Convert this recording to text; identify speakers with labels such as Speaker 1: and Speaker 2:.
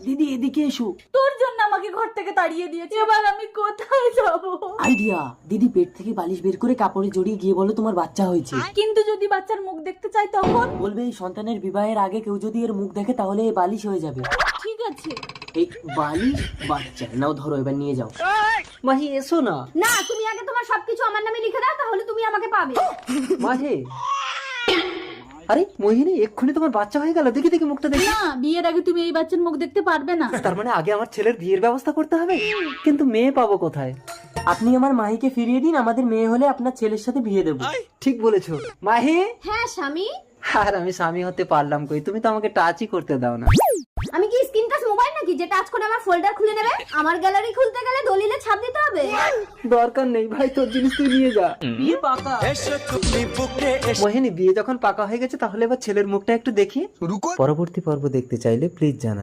Speaker 1: দিদি এদিকে এসো।
Speaker 2: তোর জন্য আমাকে ঘর থেকে তাড়িয়ে দিয়েছে, এবার আমি কোথায় যাব?
Speaker 1: আইডিয়া, দিদি পেট থেকে বালিশ বের করে কাপড়ে জড়িয়ে গিয়ে বলো তোমার বাচ্চা হয়েছে।
Speaker 2: কিন্তু যদি বাচ্চার মুখ দেখতে চাই তখন?
Speaker 1: বলবে এই সন্তানের বিবাহের আগে কেউ যদি এর মুখ দেখে তাহলে এই বালিশ হয়ে যাবে।
Speaker 2: ঠিক আছে।
Speaker 1: এই বালিশ বাচ্চা নাও, ধরো এবার নিয়ে যাও। মাহি এসো না।
Speaker 2: না, তুমি আগে তোমার সবকিছু আমার নামে লিখে দাও, তাহলে তুমি আমাকে পাবে।
Speaker 1: মাহি, আরে মোহিনী এক্ষুনি তোমার বাচ্চা হয়ে গেল, দেখি দেখি মুখটা দেখি।
Speaker 2: না, বিয়ের আগে তুমি এই বাচ্চার মুখ দেখতে পারবে না।
Speaker 1: তার মানে আগে আমার ছেলের বিয়ের ব্যবস্থা করতে হবে, কিন্তু মেয়ে পাবো কোথায়? আপনি আমার মাহিকে ফিরিয়ে দিন, আমাদের মেয়ে হলে আপনার ছেলের সাথে বিয়ে দেবো। ঠিক বলেছো মাহি।
Speaker 2: হ্যাঁ স্বামী।
Speaker 1: আর আমি স্বামী হতে পারলাম কই, তুমি তো আমাকে টাচই করতে দাও না।
Speaker 2: আমি কি স্ক্রিন টাচ মোবাইল নাকি যে টাচ করে আমার ফোল্ডার খুলে নেবে? আমার গ্যালারি খুলতে গেলে দলিলে ছাপ দিতে হবে।
Speaker 1: দরকার নেই ভাই, তোর জিনিস তুই নিয়ে যা। বিয়ে পাকা। মোহিনী, বিয়ে যখন পাকা হয়ে গেছে তাহলে এবার ছেলের মুখটা একটু দেখি। পরবর্তী পর্ব দেখতে চাইলে প্লিজ জানা।